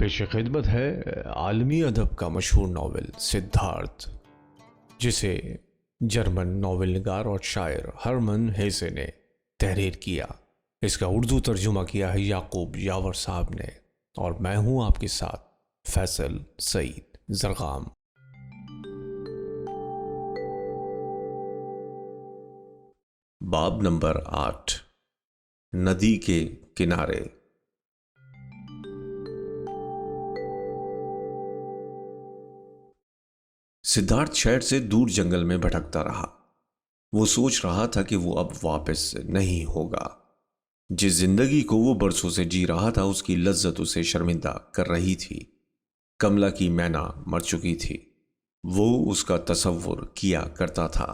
पेश खिदमत है आलमी अदब का मशहूर नावल सिद्धार्थ, जिसे जर्मन नावल निगार और शायर हरमन हेसे ने तहरीर किया। इसका उर्दू तर्जुमा किया है याकूब यावर साहब ने, और मैं हूं आपके साथ फैसल सईद जरगाम। बाब नंबर 8, नदी के किनारे। सिद्धार्थ शहर से दूर जंगल में भटकता रहा। वो सोच रहा था कि वो अब वापस नहीं होगा। जिस जिंदगी को वो बरसों से जी रहा था, उसकी लज्जत उसे शर्मिंदा कर रही थी। कमला की मैना मर चुकी थी, वो उसका तसव्वुर किया करता था।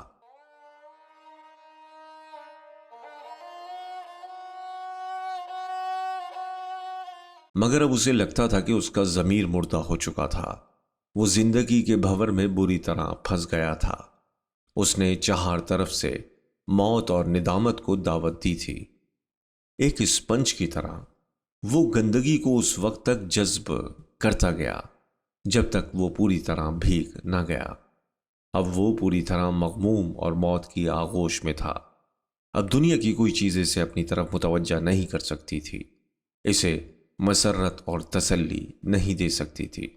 मगर अब उसे लगता था कि उसका ज़मीर मुर्दा हो चुका था। वो जिंदगी के भंवर में बुरी तरह फंस गया था। उसने चार तरफ से मौत और निदामत को दावत दी थी। एक स्पंज की तरह वो गंदगी को उस वक्त तक जज्ब करता गया जब तक वो पूरी तरह भीग ना गया। अब वो पूरी तरह मगमूम और मौत की आगोश में था। अब दुनिया की कोई चीज़ इसे अपनी तरफ मुतवज्जा नहीं कर सकती थी, इसे मसरत और तसल्ली नहीं दे सकती थी।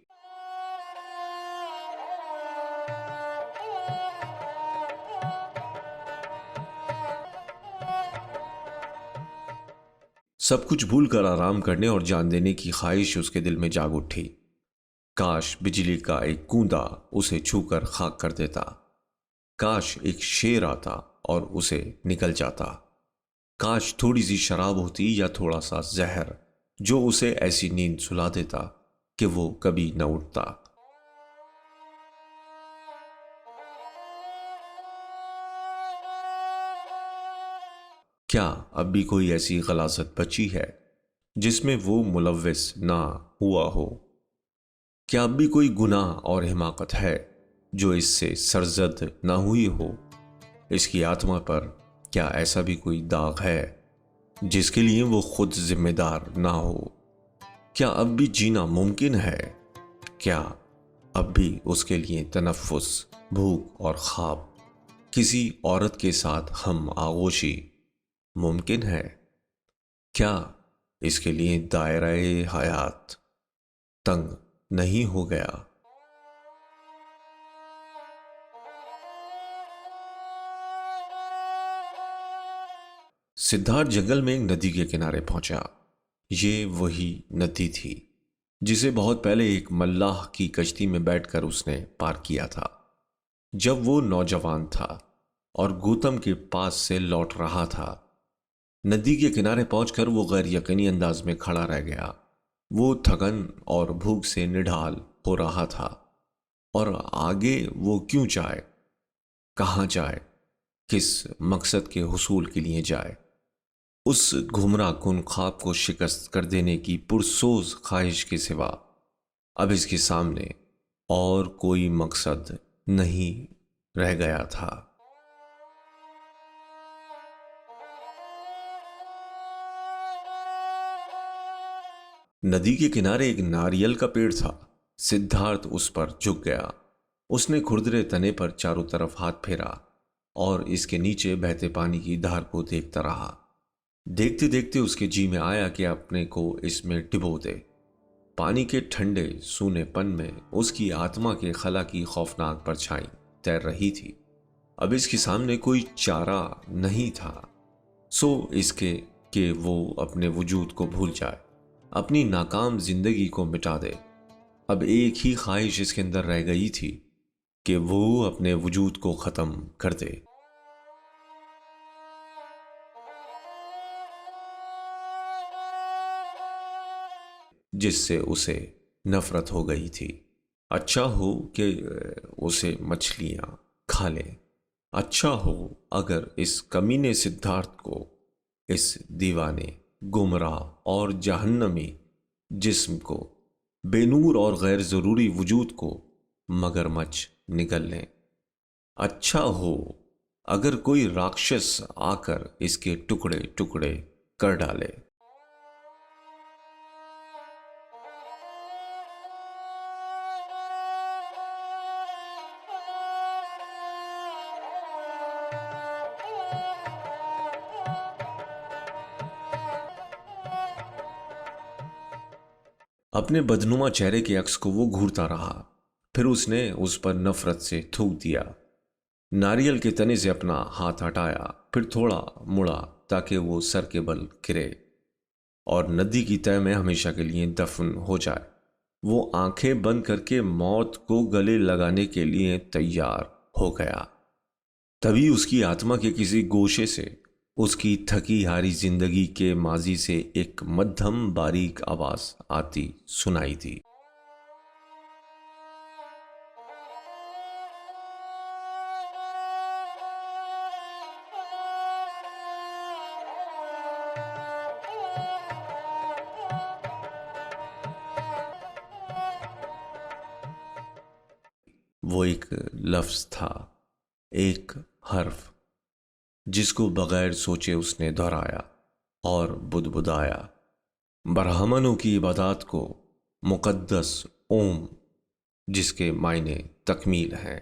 सब कुछ भूलकर आराम करने और जान देने की ख्वाहिश उसके दिल में जाग उठी। काश बिजली का एक कूंदा उसे छूकर खाक कर देता। काश एक शेर आता और उसे निकल जाता। काश थोड़ी सी शराब होती या थोड़ा सा जहर, जो उसे ऐसी नींद सुला देता कि वो कभी न उठता। क्या अब भी कोई ऐसी गलाजत बची है जिसमें वो मुलव्विस ना हुआ हो? क्या अब भी कोई गुनाह और हिमाकत है जो इससे सरजद ना हुई हो? इसकी आत्मा पर क्या ऐसा भी कोई दाग है जिसके लिए वो खुद जिम्मेदार ना हो? क्या अब भी जीना मुमकिन है? क्या अब भी उसके लिए तनफ्फुस, भूख और ख्वाब, किसी औरत के साथ हम आगोशी मुमकिन है? क्या इसके लिए दायरे हयात तंग नहीं हो गया? सिद्धार्थ जंगल में एक नदी के किनारे पहुंचा। ये वही नदी थी जिसे बहुत पहले एक मल्लाह की कश्ती में बैठकर उसने पार किया था, जब वो नौजवान था और गौतम के पास से लौट रहा था। नदी के किनारे पहुंचकर वो गैर यकीनी अंदाज में खड़ा रह गया। वो थकन और भूख से निढाल हो रहा था, और आगे वो क्यों जाए, कहाँ जाए, किस मकसद के हुसूल के लिए जाए? उस घुमरा कुन ख्वाब को शिकस्त कर देने की पुरसोज ख्वाहिश के सिवा अब इसके सामने और कोई मकसद नहीं रह गया था। नदी के किनारे एक नारियल का पेड़ था। सिद्धार्थ उस पर झुक गया। उसने खुरदरे तने पर चारों तरफ हाथ फेरा और इसके नीचे बहते पानी की धार को देखता रहा। देखते देखते उसके जी में आया कि अपने को इसमें डुबो दे। पानी के ठंडे सूनेपन में उसकी आत्मा के खला की खौफनाक परछाई तैर रही थी। अब इसके सामने कोई चारा नहीं था, सो इसके कि वो अपने वजूद को भूल जाए, अपनी नाकाम जिंदगी को मिटा दे। अब एक ही ख्वाहिश इसके अंदर रह गई थी कि वो अपने वजूद को ख़त्म कर दे, जिससे उसे नफरत हो गई थी। अच्छा हो कि उसे मछलियां खा ले। अच्छा हो अगर इस कमीने सिद्धार्थ को, इस दीवाने, गुमराह और जहन्नमी जिस्म को, बेनूर और गैर ज़रूरी वजूद को मगरमच्छ निगल लें। अच्छा हो अगर कोई राक्षस आकर इसके टुकड़े टुकड़े कर डाले। अपने बदनुमा चेहरे के अक्स को वो घूरता रहा। फिर उसने उस पर नफरत से थूक दिया। नारियल के तने से अपना हाथ हटाया, फिर थोड़ा मुड़ा ताकि वो सर के बल गिरे और नदी की तह में हमेशा के लिए दफन हो जाए। वो आंखें बंद करके मौत को गले लगाने के लिए तैयार हो गया। तभी उसकी आत्मा के किसी गोशे से उसकी थकी हारी जिंदगी के माजी से एक मध्यम बारीक आवाज आती सुनाई दी। वो एक लफ्ज था, एक हर्फ, जिसको बगैर सोचे उसने दोहराया और बुदबुदाया, ब्राह्मणों की इबादत को मुकद्दस ओम, जिसके मायने तकमील हैं।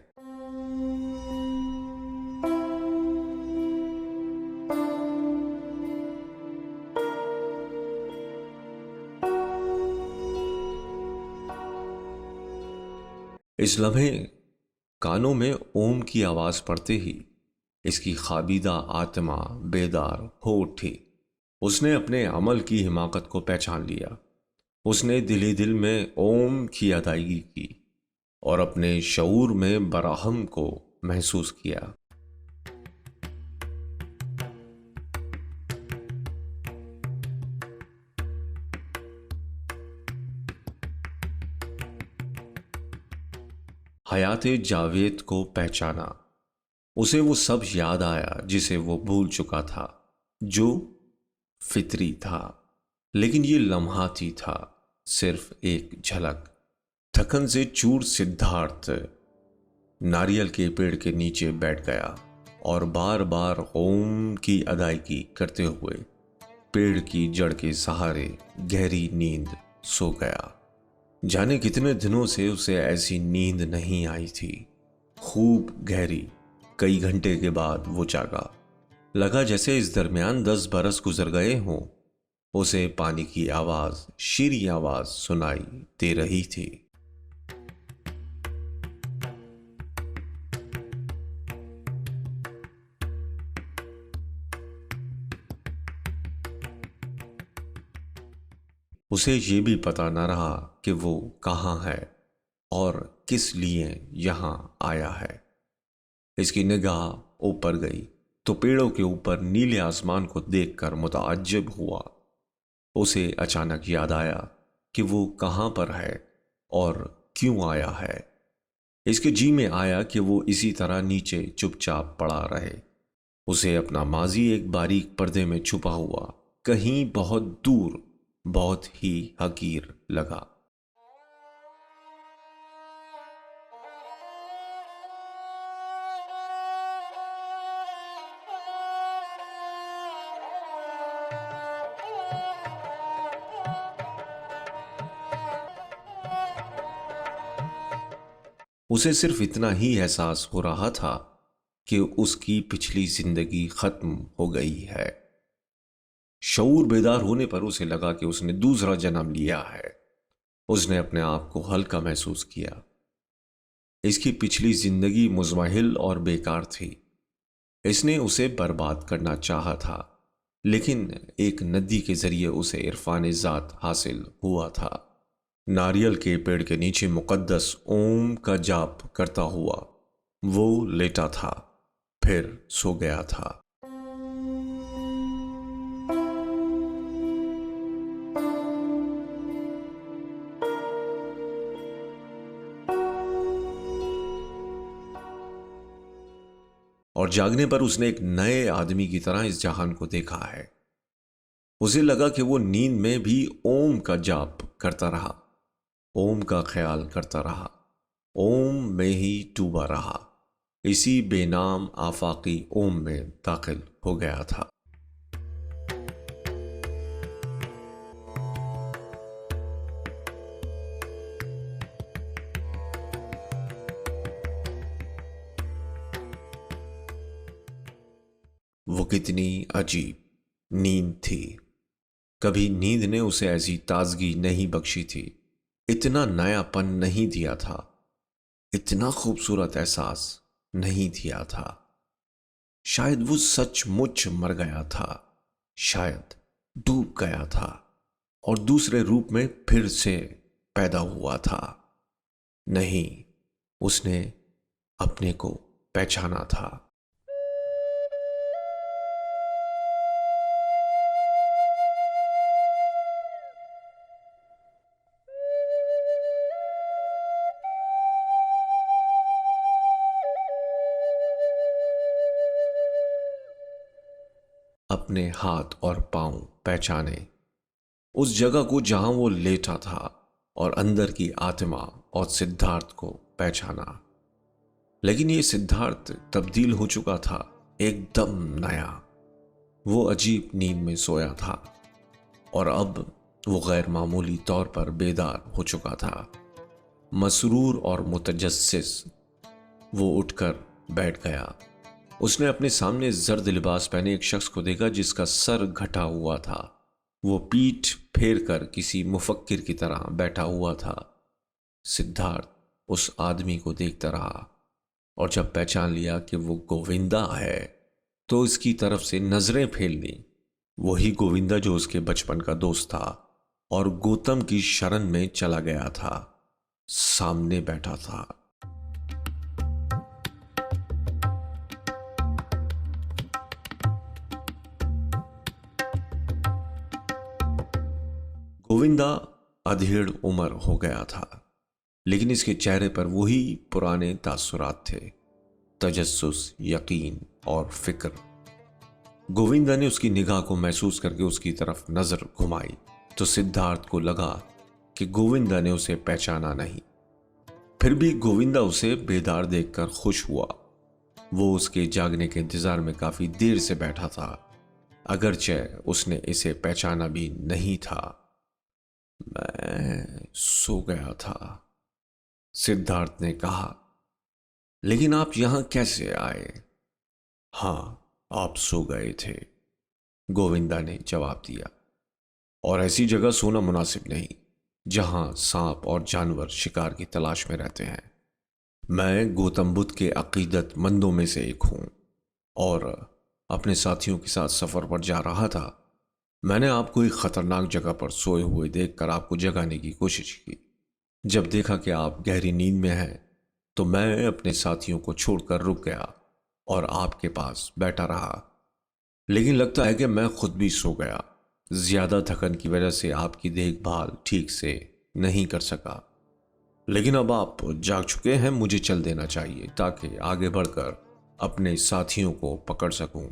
इस लम्हे कानों में ओम की आवाज पड़ते ही इसकी खाबीदा आत्मा बेदार हो उठी। उसने अपने अमल की हिमाकत को पहचान लिया। उसने दिली दिल में ओम की अदायगी की और अपने शऊर में बराहम को महसूस किया। हयाते जावेद को पहचाना। उसे वो सब याद आया जिसे वो भूल चुका था, जो फितरी था। लेकिन ये लम्हाती था, सिर्फ एक झलक। थकन से चूर सिद्धार्थ नारियल के पेड़ के नीचे बैठ गया और बार बार ओम की अदायगी करते हुए पेड़ की जड़ के सहारे गहरी नींद सो गया। जाने कितने दिनों से उसे ऐसी नींद नहीं आई थी, खूब गहरी। कई घंटे के बाद वो जागा। लगा जैसे इस दरमियान 10 बरस गुजर गए हों। उसे पानी की आवाज, शीरी आवाज सुनाई दे रही थी। उसे ये भी पता न रहा कि वो कहाँ है और किस लिए यहां आया है। इसकी निगाह ऊपर गई तो पेड़ों के ऊपर नीले आसमान को देखकर मुताज्जिब हुआ। उसे अचानक याद आया कि वो कहां पर है और क्यों आया है। इसके जी में आया कि वो इसी तरह नीचे चुपचाप पड़ा रहे। उसे अपना माजी एक बारीक पर्दे में छुपा हुआ कहीं बहुत दूर, बहुत ही हकीर लगा। उसे सिर्फ इतना ही एहसास हो रहा था कि उसकी पिछली जिंदगी खत्म हो गई है। शऊर बेदार होने पर उसे लगा कि उसने दूसरा जन्म लिया है। उसने अपने आप को हल्का महसूस किया। इसकी पिछली जिंदगी मुज़महिल और बेकार थी। इसने उसे बर्बाद करना चाहा था, लेकिन एक नदी के जरिए उसे इरफान ज़ात हासिल हुआ था। नारियल के पेड़ के नीचे मुकद्दस ओम का जाप करता हुआ वो लेटा था, फिर सो गया था। और जागने पर उसने एक नए आदमी की तरह इस जहान को देखा है। उसे लगा कि वो नींद में भी ओम का जाप करता रहा, ओम का ख्याल करता रहा, ओम में ही डूबा रहा, इसी बेनाम आफाकी ओम में दाखिल हो गया था। वो कितनी अजीब नींद थी। कभी नींद ने उसे ऐसी ताजगी नहीं बख्शी थी। इतना नयापन नहीं दिया था, इतना खूबसूरत एहसास नहीं दिया था। शायद वो सचमुच मर गया था, शायद डूब गया था और दूसरे रूप में फिर से पैदा हुआ था। नहीं, उसने अपने को पहचाना था। अपने हाथ और पांव पहचाने, उस जगह को जहां वो लेटा था, और अंदर की आत्मा और सिद्धार्थ को पहचाना। लेकिन ये सिद्धार्थ तब्दील हो चुका था, एकदम नया। वो अजीब नींद में सोया था और अब वो गैर मामूली तौर पर बेदार हो चुका था। मसरूर और मुतजस्सिस वो उठकर बैठ गया। उसने अपने सामने जर्द लिबास पहने एक शख्स को देखा जिसका सर घटा हुआ था। वो पीठ फेर कर किसी मुफक्किर की तरह बैठा हुआ था। सिद्धार्थ उस आदमी को देखता रहा और जब पहचान लिया कि वो गोविंदा है तो उसकी तरफ से नजरें फेर ली। वही गोविंदा जो उसके बचपन का दोस्त था और गौतम की शरण में चला गया था, सामने बैठा था। गोविंदा अधेड़ उम्र हो गया था, लेकिन इसके चेहरे पर वही पुराने तासुरात थे, तजस्सुस, यकीन और फिक्र। गोविंदा ने उसकी निगाह को महसूस करके उसकी तरफ नजर घुमाई तो सिद्धार्थ को लगा कि गोविंदा ने उसे पहचाना नहीं। फिर भी गोविंदा उसे बेदार देखकर खुश हुआ। वो उसके जागने के इंतजार में काफी देर से बैठा था, अगरचे उसने इसे पहचाना भी नहीं था। मैं सो गया था, सिद्धार्थ ने कहा। लेकिन आप यहां कैसे आए? हां, आप सो गए थे, गोविंदा ने जवाब दिया। और ऐसी जगह सोना मुनासिब नहीं जहां सांप और जानवर शिकार की तलाश में रहते हैं। मैं गौतम बुद्ध के अकीदतमंदों में से एक हूं और अपने साथियों के साथ सफर पर जा रहा था। मैंने आपको एक खतरनाक जगह पर सोए हुए देखकर आपको जगाने की कोशिश की। जब देखा कि आप गहरी नींद में हैं तो मैं अपने साथियों को छोड़कर रुक गया और आपके पास बैठा रहा। लेकिन लगता है कि मैं खुद भी सो गया। ज्यादा थकन की वजह से आपकी देखभाल ठीक से नहीं कर सका। लेकिन अब आप जाग चुके हैं, मुझे चल देना चाहिए ताकि आगे बढ़कर अपने साथियों को पकड़ सकूं।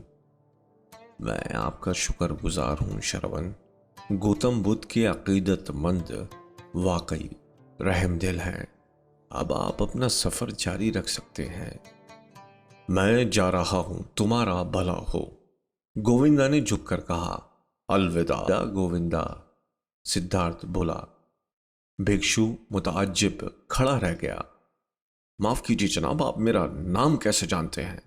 मैं आपका शुक्रगुजार हूं श्रवण। गौतम बुद्ध के अकीदतमंद वाकई रहमदिल हैं। अब आप अपना सफर जारी रख सकते हैं। मैं जा रहा हूं, तुम्हारा भला हो, गोविंदा ने झुककर कहा। अलविदा गोविंदा, सिद्धार्थ बोला। भिक्षु मुताज्जिब खड़ा रह गया। माफ कीजिए जनाब, आप मेरा नाम कैसे जानते हैं?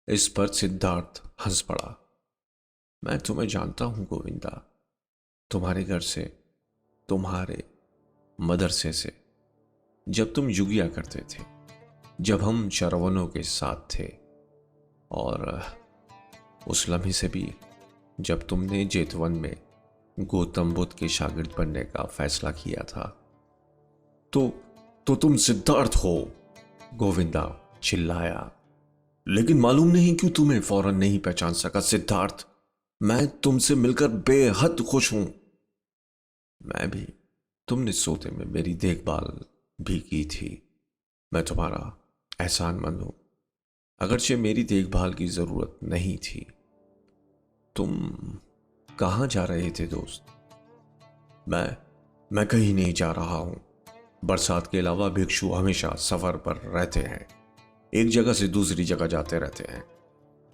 इस पर सिद्धार्थ हंस पड़ा। मैं तुम्हें जानता हूं गोविंदा, तुम्हारे घर से, तुम्हारे मदरसे से, जब तुम युगिया करते थे, जब हम शरवनों के साथ थे, और उस लम्हे से भी जब तुमने जेतवन में गौतम बुद्ध के शागिर्द बनने का फैसला किया था। तो तुम सिद्धार्थ हो, गोविंदा चिल्लाया। लेकिन मालूम नहीं क्यों तुम्हें फौरन नहीं पहचान सका सिद्धार्थ। मैं तुमसे मिलकर बेहद खुश हूं। मैं भी। तुमने सोते में मेरी देखभाल भी की थी। मैं तुम्हारा एहसानमंद हूं, अगरचे मेरी देखभाल की जरूरत नहीं थी। तुम कहां जा रहे थे दोस्त? मैं कहीं नहीं जा रहा हूं। बरसात के अलावा भिक्षु हमेशा सफर पर रहते हैं, एक जगह से दूसरी जगह जाते रहते हैं,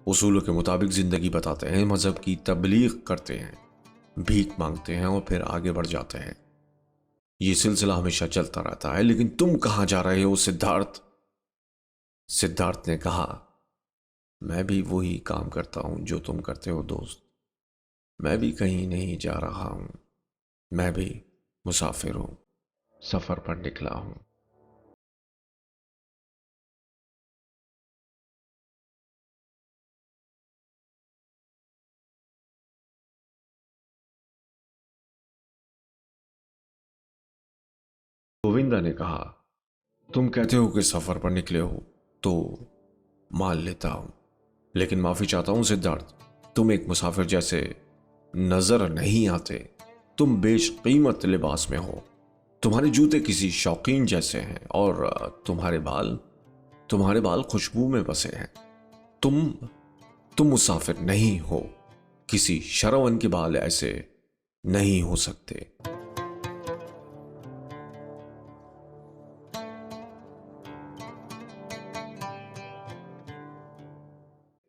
उसूलों के मुताबिक जिंदगी बताते हैं, मजहब की तबलीग करते हैं, भीख मांगते हैं और फिर आगे बढ़ जाते हैं। ये सिलसिला हमेशा चलता रहता है। लेकिन तुम कहां जा रहे हो सिद्धार्थ? सिद्धार्थ ने कहा, मैं भी वही काम करता हूं जो तुम करते हो दोस्त। मैं भी कहीं नहीं जा रहा हूं। मैं भी मुसाफिर हूं, सफर पर निकला हूं। गोविंदा ने कहा, तुम कहते हो कि सफर पर निकले हो, तो मान लेता हूं, लेकिन माफी चाहता हूं सिद्धार्थ। तुम एक मुसाफिर जैसे नजर नहीं आते। तुम बेशकीमत लिबास में हो। तुम्हारे जूते किसी शौकीन जैसे हैं और तुम्हारे बाल खुशबू में बसे हैं। तुम तुम मुसाफिर नहीं हो। किसी शरवन के बाल ऐसे नहीं हो सकते।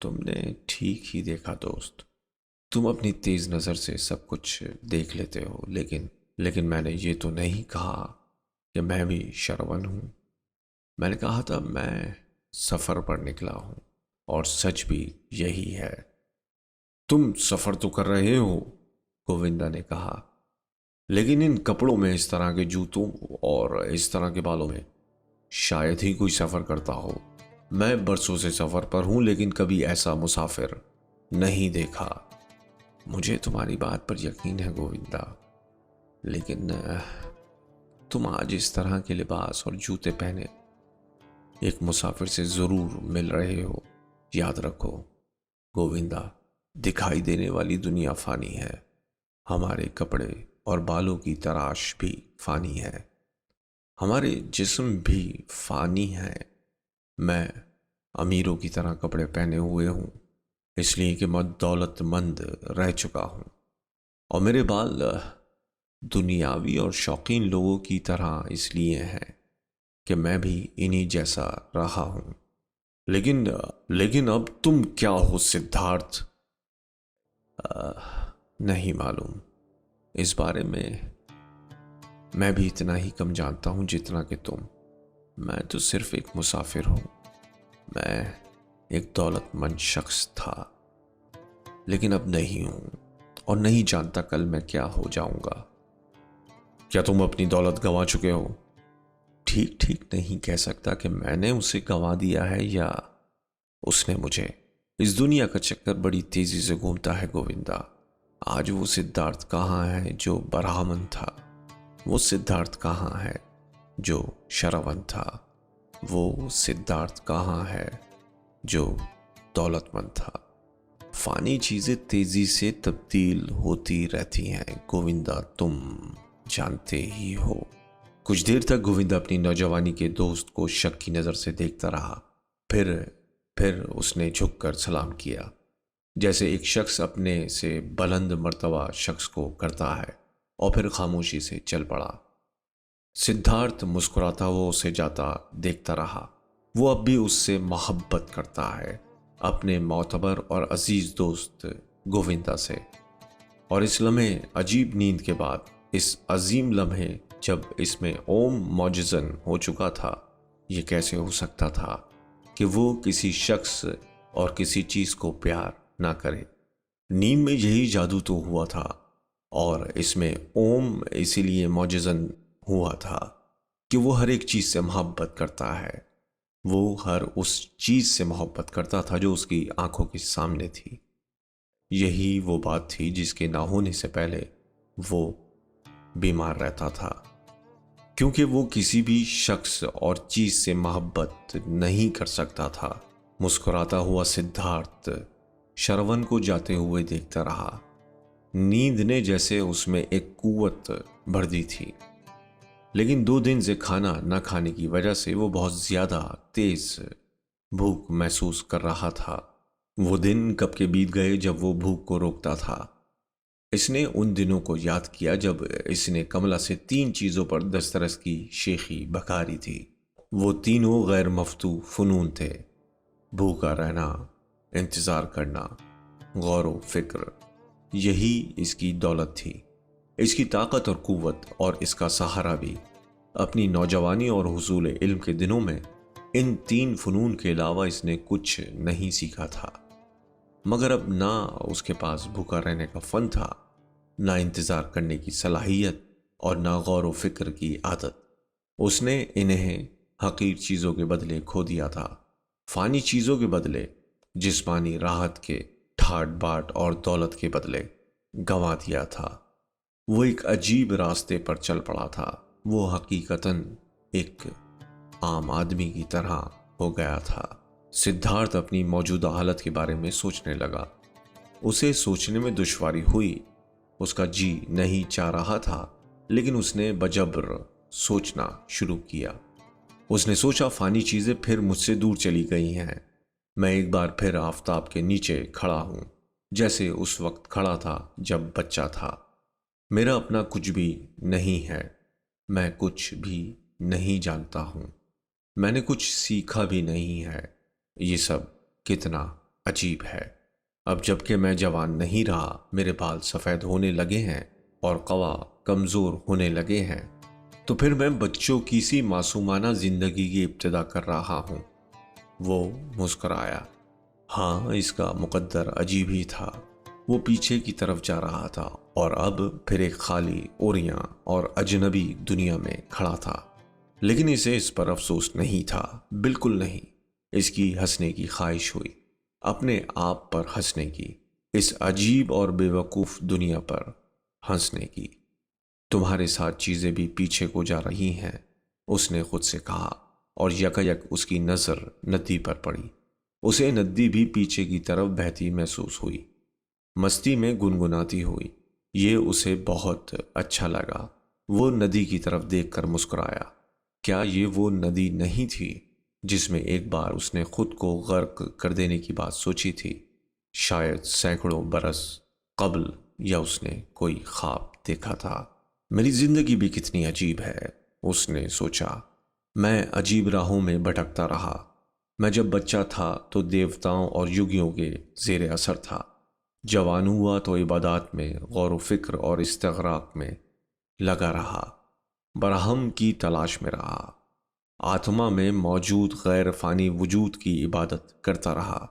तुमने ठीक ही देखा दोस्त। तुम अपनी तेज नजर से सब कुछ देख लेते हो, लेकिन मैंने ये तो नहीं कहा कि मैं भी शरवन हूं। मैंने कहा था मैं सफर पर निकला हूं, और सच भी यही है। तुम सफर तो कर रहे हो, गोविंदा ने कहा, लेकिन इन कपड़ों में, इस तरह के जूतों और इस तरह के बालों में शायद ही कोई सफर करता हो। मैं बरसों से सफर पर हूं, लेकिन कभी ऐसा मुसाफिर नहीं देखा। मुझे तुम्हारी बात पर यकीन है गोविंदा, लेकिन तुम आज इस तरह के लिबास और जूते पहने एक मुसाफिर से जरूर मिल रहे हो। याद रखो गोविंदा, दिखाई देने वाली दुनिया फानी है। हमारे कपड़े और बालों की तराश भी फानी है। हमारे जिस्म भी फानी है। मैं अमीरों की तरह कपड़े पहने हुए हूं, इसलिए कि मैं दौलतमंद रह चुका हूं, और मेरे बाल दुनियावी और शौकीन लोगों की तरह इसलिए हैं कि मैं भी इन्हीं जैसा रहा हूं। लेकिन लेकिन अब तुम क्या हो सिद्धार्थ? नहीं मालूम। इस बारे में मैं भी इतना ही कम जानता हूं जितना कि तुम। मैं तो सिर्फ एक मुसाफिर हूं। मैं एक दौलतमंद शख्स था, लेकिन अब नहीं हूं, और नहीं जानता कल मैं क्या हो जाऊंगा। क्या तुम अपनी दौलत गंवा चुके हो? ठीक ठीक नहीं कह सकता कि मैंने उसे गंवा दिया है या उसने मुझे। इस दुनिया का चक्कर बड़ी तेजी से घूमता है गोविंदा। आज वो सिद्धार्थ कहाँ है जो बरहमन था? वो सिद्धार्थ कहाँ है जो शरवन था? वो सिद्धार्थ कहाँ है जो दौलतमंद था? फानी चीजें तेजी से तब्दील होती रहती हैं गोविंदा, तुम जानते ही हो। कुछ देर तक गोविंदा अपनी नौजवानी के दोस्त को शक की नजर से देखता रहा। फिर उसने झुककर सलाम किया, जैसे एक शख्स अपने से बुलंद मर्तबा शख्स को करता है, और फिर खामोशी से चल पड़ा। सिद्धार्थ मुस्कुराता हुआ उसे जाता देखता रहा। वो अब भी उससे मोहब्बत करता है, अपने मोतबर और अजीज दोस्त गोविंदा से। और इस लम्हे अजीब नींद के बाद, इस अजीम लम्हे जब इसमें ओम मौजज़न हो चुका था, ये कैसे हो सकता था कि वो किसी शख्स और किसी चीज को प्यार ना करे? नींद में यही जादू तो हुआ था, और इसमें ओम इसीलिए मौजज़न हुआ था कि वो हर एक चीज से मोहब्बत करता है। वो हर उस चीज से मोहब्बत करता था जो उसकी आंखों के सामने थी। यही वो बात थी जिसके ना होने से पहले वो बीमार रहता था, क्योंकि वो किसी भी शख्स और चीज से मोहब्बत नहीं कर सकता था। मुस्कुराता हुआ सिद्धार्थ शरवन को जाते हुए देखता रहा। नींद ने जैसे उसमें एक कुव्वत भर दी थी, लेकिन 2 दिन से खाना न खाने की वजह से वो बहुत ज्यादा तेज भूख महसूस कर रहा था। वो दिन कब के बीत गए जब वो भूख को रोकता था। इसने उन दिनों को याद किया जब इसने कमला से 3 चीजों पर दस्तरस की शेखी बकारी थी। वो तीनों गैर मफ्तू फनून थे: भूखा रहना, इंतजार करना, गौर व फिक्र। यही इसकी दौलत थी, इसकी ताकत और कुव्वत, और इसका सहारा भी। अपनी नौजवानी और हुसूल इल्म के दिनों में इन 3 फनून के अलावा इसने कुछ नहीं सीखा था। मगर अब ना उसके पास भूखा रहने का फन था, ना इंतजार करने की सलाहियत और ना गौर व फिक्र की आदत। उसने इन्हें हकीर चीजों के बदले खो दिया था, फानी चीजों के बदले, जिस्मानी राहत के ठाट बाट और दौलत के बदले गंवा दिया था। वो एक अजीब रास्ते पर चल पड़ा था। वो हकीकतन एक आम आदमी की तरह हो गया था। सिद्धार्थ अपनी मौजूदा हालत के बारे में सोचने लगा। उसे सोचने में दुश्वारी हुई। उसका जी नहीं चाह रहा था, लेकिन उसने बजबर सोचना शुरू किया। उसने सोचा, फानी चीजें फिर मुझसे दूर चली गई हैं। मैं एक बार फिर आफताब के नीचे खड़ा हूं, जैसे उस वक्त खड़ा था जब बच्चा था। मेरा अपना कुछ भी नहीं है। मैं कुछ भी नहीं जानता हूं। मैंने कुछ सीखा भी नहीं है। ये सब कितना अजीब है। अब जबकि मैं जवान नहीं रहा, मेरे बाल सफ़ेद होने लगे हैं और कवा कमज़ोर होने लगे हैं, तो फिर मैं बच्चों की सी मासूमाना ज़िंदगी की इब्तिदा कर रहा हूं। वो मुस्कराया। हाँ, इसका मुकद्दर अजीब ही था। वो पीछे की तरफ जा रहा था और अब फिर एक खाली, ओरियां और अजनबी दुनिया में खड़ा था। लेकिन इसे इस पर अफसोस नहीं था, बिल्कुल नहीं। इसकी हंसने की ख्वाहिश हुई, अपने आप पर हंसने की, इस अजीब और बेवकूफ़ दुनिया पर हंसने की। तुम्हारे साथ चीज़ें भी पीछे को जा रही हैं, उसने खुद से कहा, और यकायक उसकी नज़र नदी पर पड़ी। उसे नदी भी पीछे की तरफ बहती महसूस हुई, मस्ती में गुनगुनाती हुई। ये उसे बहुत अच्छा लगा। वो नदी की तरफ देखकर मुस्कुराया। क्या ये वो नदी नहीं थी जिसमें एक बार उसने खुद को गर्क कर देने की बात सोची थी? शायद सैकड़ों बरस कबल, या उसने कोई ख्वाब देखा था। मेरी जिंदगी भी कितनी अजीब है, उसने सोचा। मैं अजीब राहों में भटकता रहा। मैं जब बच्चा था तो देवताओं और युगियों के जेर असर था। जवान हुआ तो इबादत में, गौर व फिक्र और इस्तिग़राक़ में लगा रहा। बरहम की तलाश में रहा। आत्मा में मौजूद गैर फानी वजूद की इबादत करता रहा।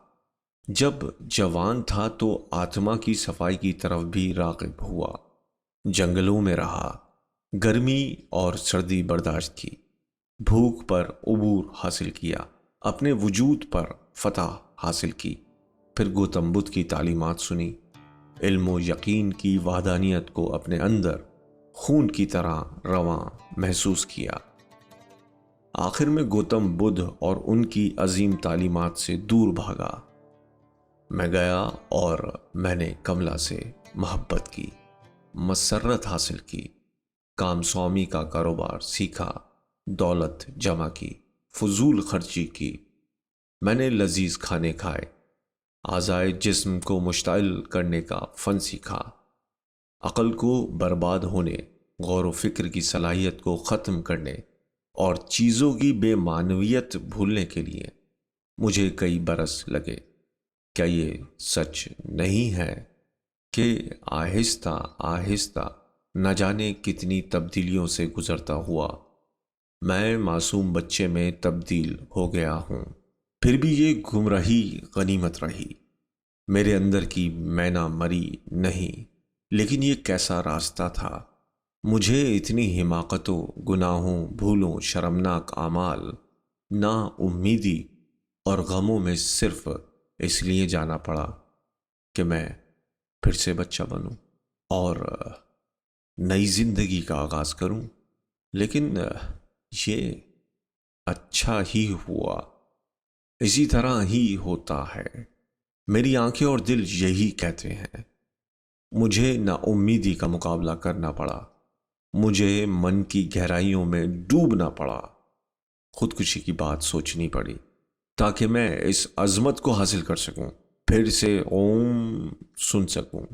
जब जवान था तो आत्मा की सफाई की तरफ भी राग़िब हुआ। जंगलों में रहा, गर्मी और सर्दी बर्दाश्त की, भूख पर उबूर हासिल किया, अपने वजूद पर फतह हासिल की। फिर गौतम बुद्ध की तालीमात सुनी, इल्म यकीन की वहदानियत को अपने अंदर खून की तरह रवां महसूस किया। आखिर में गौतम बुद्ध और उनकी अजीम तालीमात से दूर भागा। मैं गया और मैंने कमला से मोहब्बत की, मसरत हासिल की, काम स्वामी का कारोबार सीखा, दौलत जमा की, फजूल खर्ची की। मैंने लजीज खाने खाए, आज़ाए जिस्म को मुश्ताइल करने का फ़न सीखा। अक़ल को बर्बाद होने, गौर व फिक्र की सलाहियत को ख़त्म करने और चीज़ों की बेमानवियत भूलने के लिए मुझे कई बरस लगे। क्या ये सच नहीं है कि आहिस्ता आहिस्ता न जाने कितनी तब्दीलियों से गुज़रता हुआ मैं मासूम बच्चे में तब्दील हो गया हूँ? फिर भी ये गुमराही गनीमत रही। मेरे अंदर की मैना मरी नहीं, लेकिन ये कैसा रास्ता था? मुझे इतनी हिमाकतों, गुनाहों, भूलों, शर्मनाक आमाल, ना उम्मीदी और गमों में सिर्फ इसलिए जाना पड़ा कि मैं फिर से बच्चा बनूं और नई जिंदगी का आगाज करूं। लेकिन ये अच्छा ही हुआ। इसी तरह ही होता है। मेरी आंखें और दिल यही कहते हैं। मुझे नाउम्मीदी का मुकाबला करना पड़ा। मुझे मन की गहराइयों में डूबना पड़ा। खुदकुशी की बात सोचनी पड़ी ताकि मैं इस अजमत को हासिल कर सकूं, फिर से ओम सुन सकूं,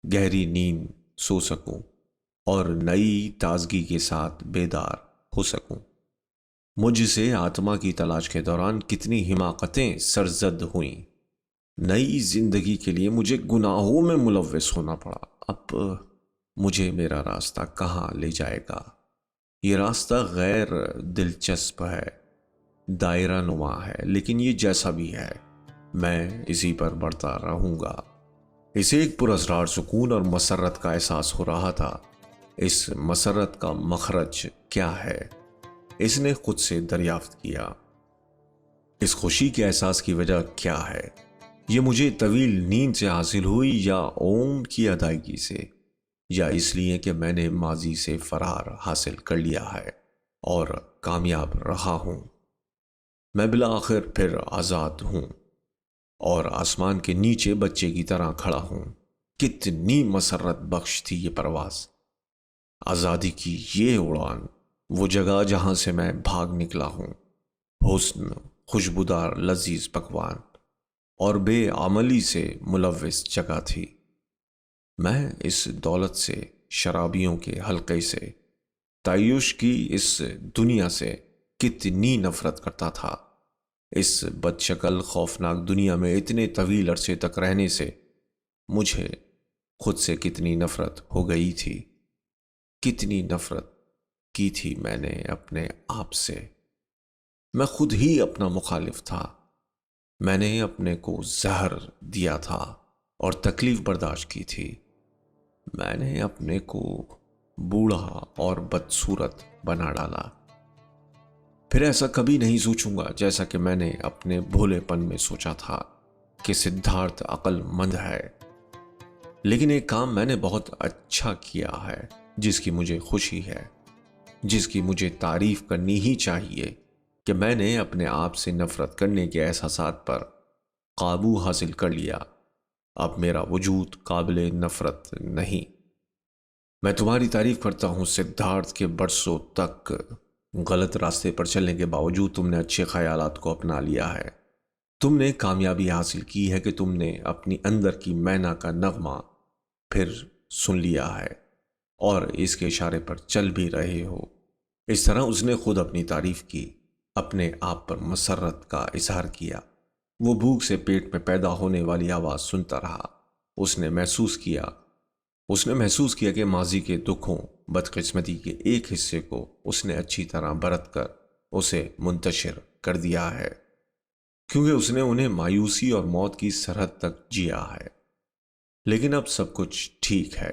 गहरी नींद सो सकूं और नई ताजगी के साथ बेदार हो सकूं। मुझसे आत्मा की तलाश के दौरान कितनी हिमाकतें सरजद हुईं। नई जिंदगी के लिए मुझे गुनाहों में मुलव्वस होना पड़ा। अब मुझे मेरा रास्ता कहाँ ले जाएगा? ये रास्ता गैर दिलचस्प है। दायरा नुमा है, लेकिन ये जैसा भी है मैं इसी पर बढ़ता रहूंगा। इसे एक पुरअसरार सुकून और मसरत का एहसास हो रहा था। इस मसरत का मखरज क्या है, इसने खुद से दरियाफ्त किया। इस खुशी के एहसास की वजह क्या है? ये मुझे तवील नींद से हासिल हुई या ओम की अदायगी से, या इसलिए कि मैंने माजी से फरार हासिल कर लिया है और कामयाब रहा हूं। मैं बिला आखिर फिर आज़ाद हूं और आसमान के नीचे बच्चे की तरह खड़ा हूं। कितनी मसरत बख्श थी ये परवाज़, आज़ादी की ये उड़ान, वो जगह जहां से मैं भाग निकला हूं। हुस्न, खुशबूदार लजीज पकवान और बेअमली से मुलव्विस जगह थी। मैं इस दौलत से, शराबियों के हल्के से, तायुश की इस दुनिया से कितनी नफरत करता था। इस बदशकल खौफनाक दुनिया में इतने तवील अरसे तक रहने से मुझे खुद से कितनी नफरत हो गई थी। कितनी नफरत की थी मैंने अपने आप से। मैं खुद ही अपना मुखालिफ था। मैंने अपने को जहर दिया था और तकलीफ बर्दाश्त की थी। मैंने अपने को बूढ़ा और बदसूरत बना डाला। फिर ऐसा कभी नहीं सोचूंगा जैसा कि मैंने अपने भोलेपन में सोचा था कि सिद्धार्थ अक्लमंद है। लेकिन एक काम मैंने बहुत अच्छा किया है जिसकी मुझे खुशी है, जिसकी मुझे तारीफ करनी ही चाहिए, कि मैंने अपने आप से नफरत करने के एहसासात पर काबू हासिल कर लिया। अब मेरा वजूद काबिल नफरत नहीं। मैं तुम्हारी तारीफ करता हूं सिद्धार्थ के बरसों तक गलत रास्ते पर चलने के बावजूद तुमने अच्छे ख्यालात को अपना लिया है। तुमने कामयाबी हासिल की है कि तुमने अपनी अंदर की मैना का नगमा फिर सुन लिया है और इसके इशारे पर चल भी रहे हो। इस तरह उसने खुद अपनी तारीफ की, अपने आप पर मसरत का इजहार किया। वो भूख से पेट में पैदा होने वाली आवाज सुनता रहा। उसने महसूस किया कि माजी के दुखों, बदकिस्मती के एक हिस्से को उसने अच्छी तरह बरत कर उसे मुंतशिर कर दिया है, क्योंकि उसने उन्हें मायूसी और मौत की सरहद तक जिया है। लेकिन अब सब कुछ ठीक है।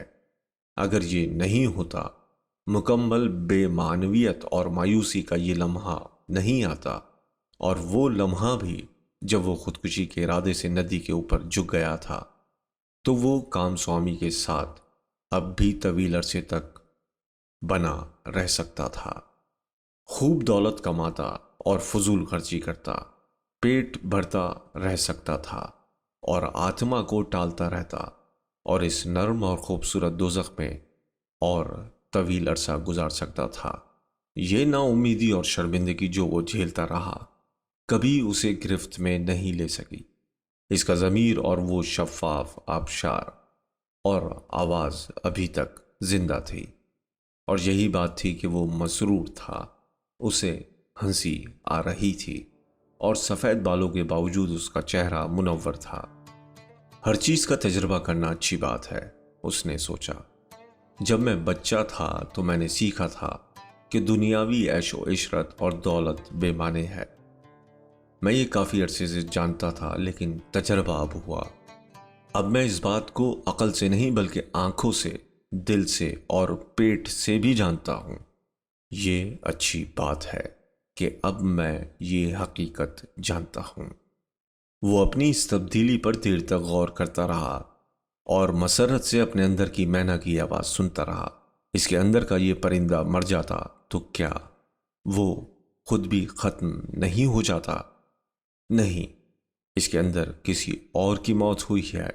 अगर ये नहीं होता, मुकम्मल बेमानवियत और मायूसी का ये लम्हा नहीं आता, और वो लम्हा भी जब वो खुदकुशी के इरादे से नदी के ऊपर झुक गया था, तो वो काम स्वामी के साथ अब भी तवील अरसे तक बना रह सकता था। खूब दौलत कमाता और फजूल खर्ची करता, पेट भरता रह सकता था और आत्मा को टालता रहता, और इस नर्म और खूबसूरत दोज़ख में और तवील अरसा गुजार सकता था। ये नाउम्मीदी और शर्मिंदगी जो वो झेलता रहा कभी उसे गिरफ्त में नहीं ले सकी। इसका ज़मीर और वो शफ़ाफ आबशार और आवाज़ अभी तक जिंदा थी, और यही बात थी कि वो मसरूर था। उसे हंसी आ रही थी और सफ़ेद बालों के बावजूद उसका चेहरा मुनव्वर था। हर चीज़ का तजुर्बा करना अच्छी बात है, उसने सोचा। जब मैं बच्चा था तो मैंने सीखा था कि दुनियावी ऐशो इशरत और दौलत बेमाने है। मैं ये काफ़ी अरसे से जानता था, लेकिन तजर्बा अब हुआ। अब मैं इस बात को अकल से नहीं बल्कि आंखों से, दिल से और पेट से भी जानता हूं। ये अच्छी बात है कि अब मैं ये हकीकत जानता हूं। वो अपनी इस तब्दीली पर देर तक गौर करता रहा और मसरत से अपने अंदर की मैना की आवाज़ सुनता रहा। इसके अंदर का ये परिंदा मर जाता तो क्या वो खुद भी ख़त्म नहीं हो जाता? नहीं, इसके अंदर किसी और की मौत हुई है,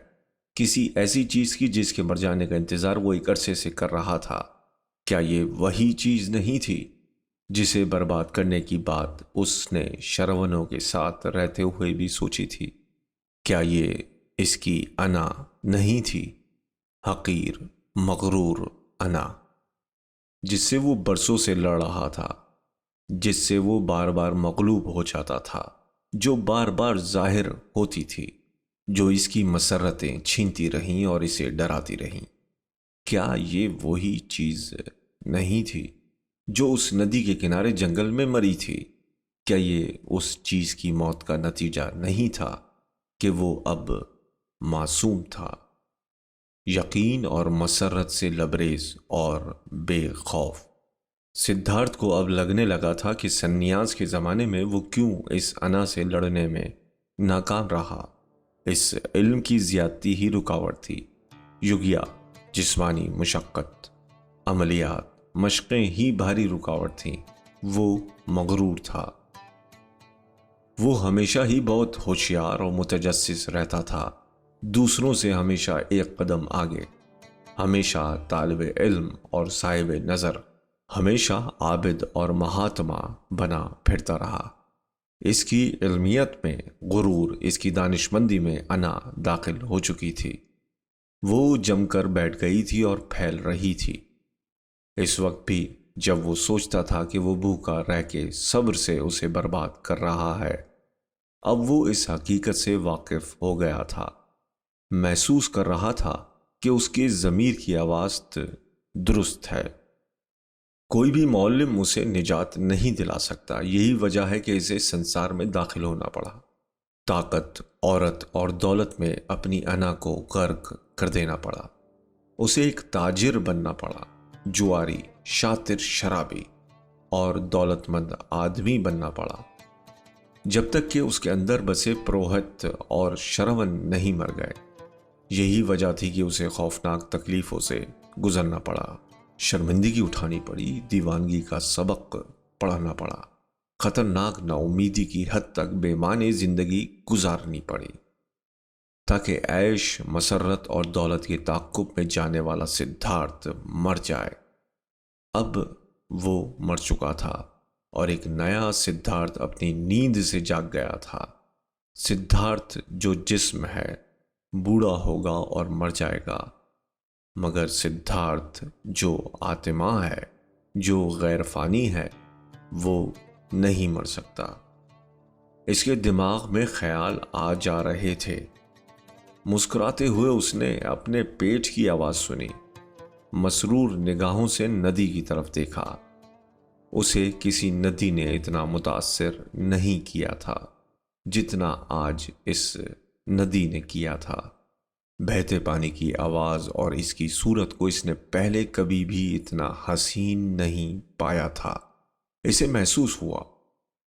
किसी ऐसी चीज़ की जिसके मर जाने का इंतज़ार वो एक अरसे से कर रहा था। क्या ये वही चीज़ नहीं थी जिसे बर्बाद करने की बात उसने शरवनों के साथ रहते हुए भी सोची थी? क्या ये इसकी अना नहीं थी, हकीर मगरूर अना, जिससे वो बरसों से लड़ रहा था, जिससे वो बार बार मगलूब हो जाता था, जो बार बार जाहिर होती थी, जो इसकी मसरतें छीनती रहीं और इसे डराती रहीं? क्या ये वही चीज़ नहीं थी जो उस नदी के किनारे जंगल में मरी थी? क्या ये उस चीज की मौत का नतीजा नहीं था कि वो अब मासूम था, यकीन और मसरत से लबरेज और बेखौफ। सिद्धार्थ को अब लगने लगा था कि सन्यास के ज़माने में वो क्यों इस अना से लड़ने में नाकाम रहा। इस इल्म की ज़्यादती ही रुकावट थी। युगिया, जिस्मानी मुशक्क़त, अमलियात, मशक़ें ही भारी रुकावट थीं। वो मगरूर था। वो हमेशा ही बहुत होशियार और मुतजस्सिस रहता था, दूसरों से हमेशा एक कदम आगे, हमेशा तालिब इल्म और साहिब नज़र, हमेशा आबिद और महात्मा बना फिरता रहा। इसकी इल्मियत में गुरूर, इसकी दानिशमंदी में अना दाखिल हो चुकी थी। वो जमकर बैठ गई थी और फैल रही थी। इस वक्त भी जब वो सोचता था कि वो भूखा रह के सब्र से उसे बर्बाद कर रहा है, अब वो इस हकीकत से वाकिफ हो गया था, महसूस कर रहा था कि उसकी ज़मीर की आवाज़ दुरुस्त है। कोई भी मौलिम उसे निजात नहीं दिला सकता। यही वजह है कि इसे संसार में दाखिल होना पड़ा। ताकत, औरत और दौलत में अपनी अना को गर्क कर देना पड़ा। उसे एक ताजिर बनना पड़ा, जुआरी, शातिर, शराबी और दौलतमंद आदमी बनना पड़ा, जब तक कि उसके अंदर बसे प्रोहित और शरवन नहीं मर गए। यही वजह थी कि उसे खौफनाक तकलीफों से गुजरना पड़ा, शर्मिंदगी उठानी पड़ी, दीवानगी का सबक पढ़ना पड़ा, खतरनाक नाउमीदी की हद तक बेमाने जिंदगी गुजारनी पड़ी, ताकि ऐश, मसरत और दौलत के ताक़ुब में जाने वाला सिद्धार्थ मर जाए। अब वो मर चुका था और एक नया सिद्धार्थ अपनी नींद से जाग गया था। सिद्धार्थ जो जिस्म है बूढ़ा होगा और मर जाएगा, मगर सिद्धार्थ जो आत्मा है, जो गैर फानी है, वो नहीं मर सकता। इसके दिमाग में ख्याल आ जा रहे थे। मुस्कुराते हुए उसने अपने पेट की आवाज़ सुनी। मसरूर निगाहों से नदी की तरफ देखा। उसे किसी नदी ने इतना मुतासिर नहीं किया था जितना आज इस नदी ने किया था। बहते पानी की आवाज़ और इसकी सूरत को इसने पहले कभी भी इतना हसीन नहीं पाया था। इसे महसूस हुआ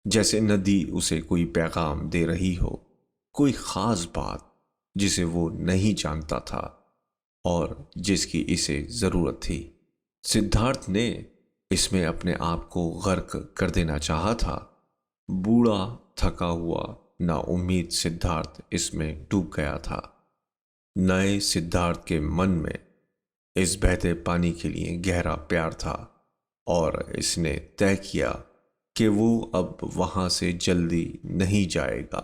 जैसे नदी उसे कोई पैगाम दे रही हो, कोई ख़ास बात जिसे वो नहीं जानता था और जिसकी इसे ज़रूरत थी। सिद्धार्थ ने इसमें अपने आप को गर्क कर देना चाहा था। बूढ़ा, थका हुआ, नाउम्मीद सिद्धार्थ इसमें डूब गया था। नए सिद्धार्थ के मन में इस बहते पानी के लिए गहरा प्यार था और इसने तय किया कि वो अब वहां से जल्दी नहीं जाएगा।